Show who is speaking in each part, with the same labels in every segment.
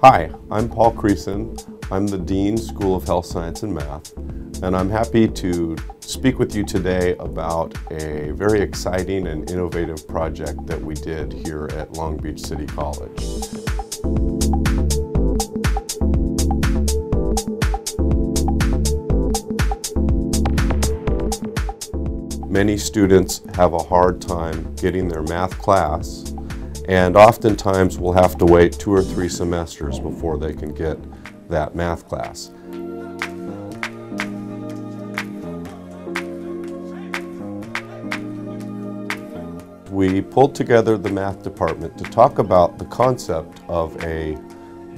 Speaker 1: Hi, I'm Paul Creason. I'm the Dean, School of Health Science and Math, and I'm happy to speak with you today about a very exciting and innovative project that we did here at Long Beach City College. Many students have a hard time getting their math class, and oftentimes will have to wait 2 or 3 semesters before they can get that math class. We pulled together the math department to talk about the concept of a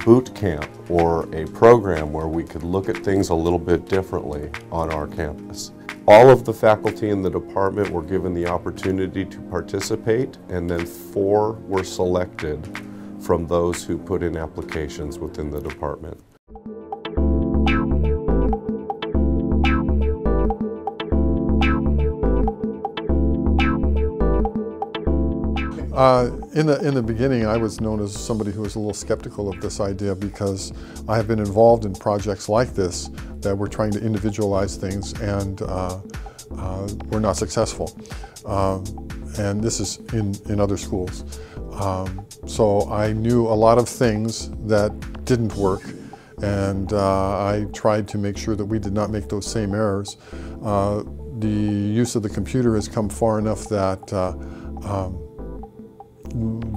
Speaker 1: boot camp, or a program where we could look at things a little bit differently on our campus. All of the faculty in the department were given the opportunity to participate, and then 4 were selected from those who put in applications within the department.
Speaker 2: In the beginning, I was known as somebody who was a little skeptical of this idea, because I have been involved in projects like this that were trying to individualize things, and were not successful. And this is in other schools. So I knew a lot of things that didn't work, and I tried to make sure that we did not make those same errors. The use of the computer has come far enough that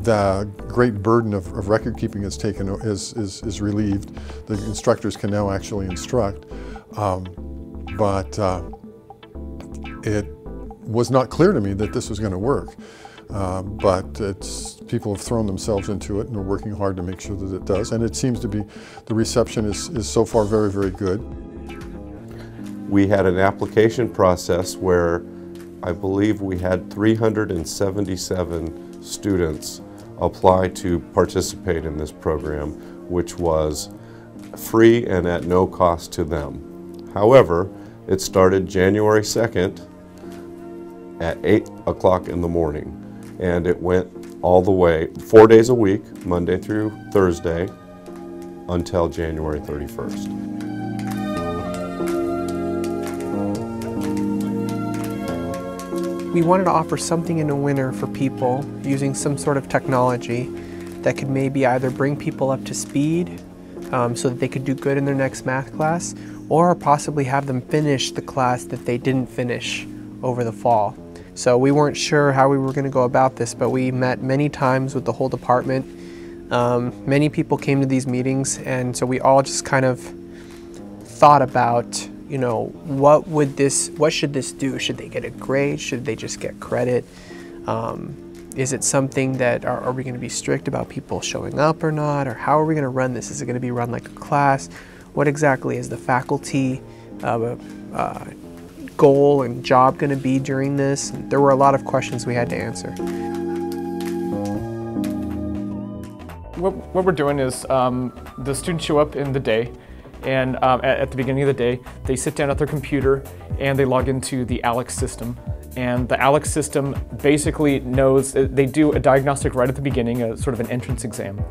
Speaker 2: the great burden of record keeping is relieved. The instructors can now actually instruct, but it was not clear to me that this was going to work. But people have thrown themselves into it and are working hard to make sure that it does. And it seems to be, the reception is so far very, very good.
Speaker 1: We had an application process where I believe we had 377 students apply to participate in this program, which was free and at no cost to them. However, it started January 2nd at 8 o'clock in the morning, and it went all the way 4 days a week, Monday through Thursday, until January 31st.
Speaker 3: We wanted to offer something in the winter for people using some sort of technology that could maybe either bring people up to speed so that they could do good in their next math class, or possibly have them finish the class that they didn't finish over the fall. So we weren't sure how we were going to go about this, but we met many times with the whole department. Many people came to these meetings, and so we all just kind of thought about, you know, what should this do? Should they get a grade? Should they just get credit? Is it something that, are we going to be strict about people showing up or not? Or how are we going to run this? Is it going to be run like a class? What exactly is the faculty goal and job going to be during this? And there were a lot of questions we had to answer.
Speaker 4: What we're doing is the students show up in the day, and at the beginning of the day, they sit down at their computer and they log into the ALEKS system. And the ALEKS system basically knows, they do a diagnostic right at the beginning, a sort of an entrance exam.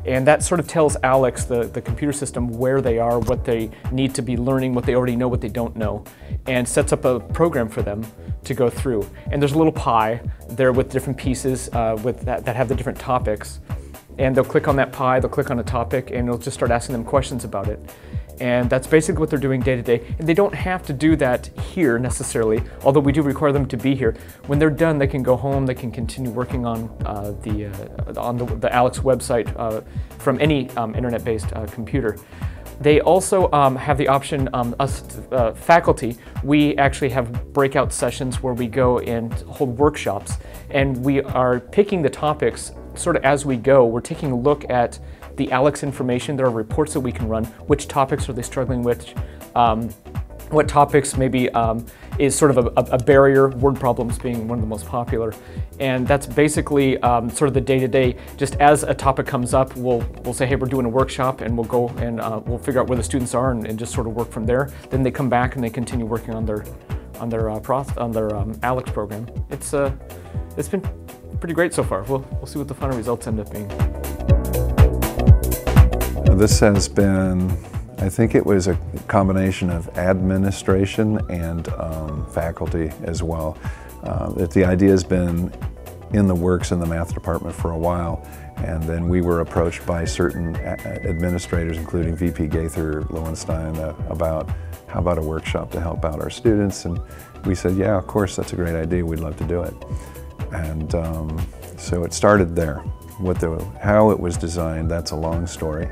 Speaker 4: And that sort of tells ALEKS, the computer system, where they are, what they need to be learning, what they already know, what they don't know, and sets up a program for them to go through. And there's a little pie there with different pieces that have the different topics. And they'll click on that pie, they'll click on a topic, and it'll just start asking them questions about it. And that's basically what they're doing day to day. And they don't have to do that here necessarily, although we do require them to be here. When they're done, they can go home, they can continue working on the ALEKS website from any internet-based computer. They also have the option, us faculty, we actually have breakout sessions where we go and hold workshops, and we are picking the topics sort of as we go. We're taking a look at the ALEKS information. There are reports that we can run. Which topics are they struggling with? What topics maybe is sort of a barrier, word problems being one of the most popular. And that's basically sort of the day-to-day. Just as a topic comes up, we'll say, hey, we're doing a workshop, and we'll go and we'll figure out where the students are and just sort of work from there. Then they come back and they continue working on their ALEKS program. it's been pretty great so far. We'll see what the final results end up being.
Speaker 5: This has been, I think it was a combination of administration and faculty as well. The idea has been in the works in the math department for a while, and then we were approached by certain administrators, including VP Gaither Lowenstein, about how about a workshop to help out our students, and we said, yeah, of course, that's a great idea, we'd love to do it. And so it started there. How it was designed, that's a long story.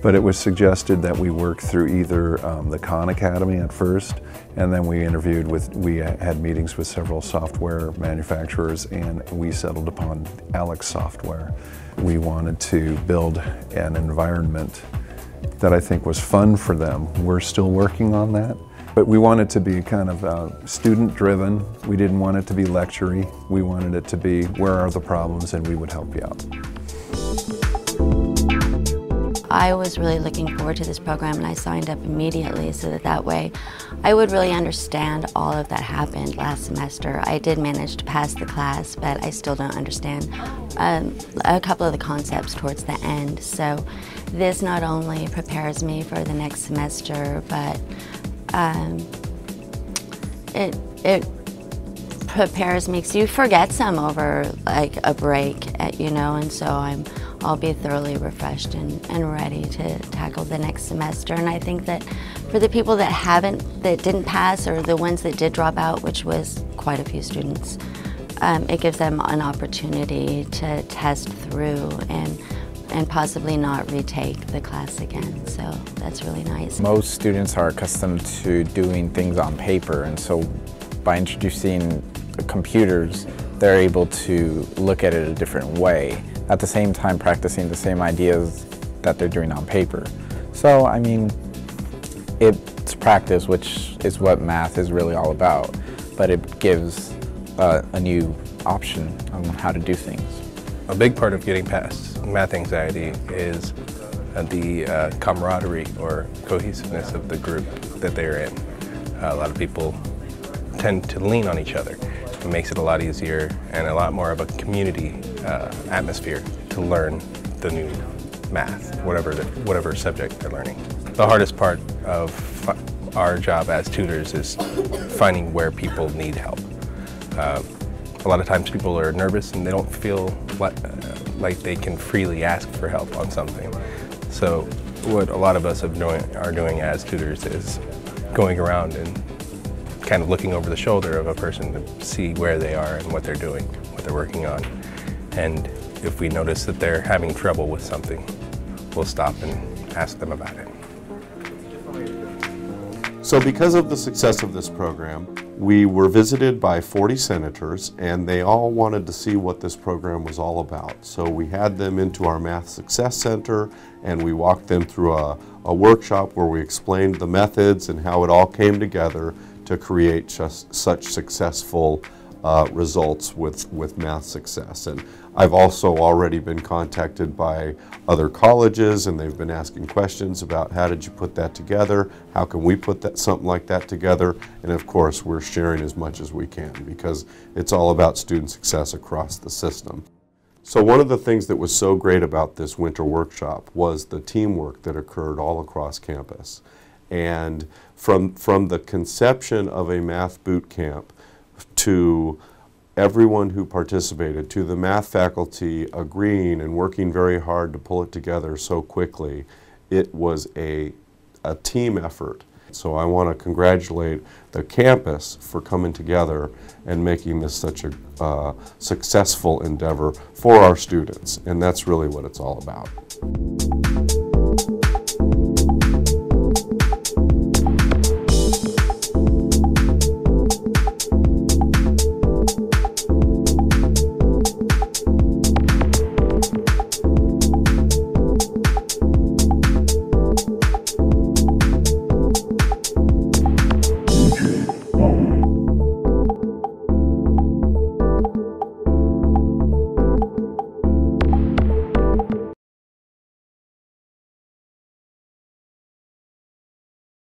Speaker 5: But it was suggested that we work through either the Khan Academy at first, and then we had meetings with several software manufacturers, and we settled upon ALEKS software. We wanted to build an environment that I think was fun for them. We're still working on that. But we wanted to be kind of student-driven. We didn't want it to be lecture-y. We wanted it to be, where are the problems, and we would help you out.
Speaker 6: I was really looking forward to this program, and I signed up immediately so that way I would really understand all of that happened last semester. I did manage to pass the class, but I still don't understand a couple of the concepts towards the end. So this not only prepares me for the next semester, but it prepares me, because you forget some over like a break, and so I'll be thoroughly refreshed and ready to tackle the next semester. And I think that for the people that didn't pass, or the ones that did drop out, which was quite a few students, it gives them an opportunity to test through and possibly not retake the class again. So that's really nice.
Speaker 7: Most students are accustomed to doing things on paper, and so by introducing computers, they're able to look at it a different way, at the same time practicing the same ideas that they're doing on paper. So, I mean, it's practice, which is what math is really all about, but it gives a new option on how to do things.
Speaker 8: A big part of getting past math anxiety is the camaraderie or cohesiveness of the group that they're in. A lot of people tend to lean on each other. It makes it a lot easier and a lot more of a community atmosphere to learn the new math, whatever subject they're learning. The hardest part of our job as tutors is finding where people need help. A lot of times people are nervous and they don't feel like they can freely ask for help on something. So what a lot of us are doing as tutors is going around and kind of looking over the shoulder of a person to see where they are and what they're doing, what they're working on. And if we notice that they're having trouble with something, we'll stop and ask them about it.
Speaker 1: So because of the success of this program, we were visited by 40 senators, and they all wanted to see what this program was all about. So we had them into our Math Success Center, and we walked them through a workshop where we explained the methods and how it all came together to create just such successful results with Math Success. And I've also already been contacted by other colleges, and they've been asking questions about how did you put that together, how can we put something like that together, and of course we're sharing as much as we can because it's all about student success across the system. So one of the things that was so great about this winter workshop was the teamwork that occurred all across campus. And from the conception of a math boot camp to everyone who participated, to the math faculty agreeing and working very hard to pull it together so quickly, it was a team effort. So I want to congratulate the campus for coming together and making this such a successful endeavor for our students, and that's really what it's all about.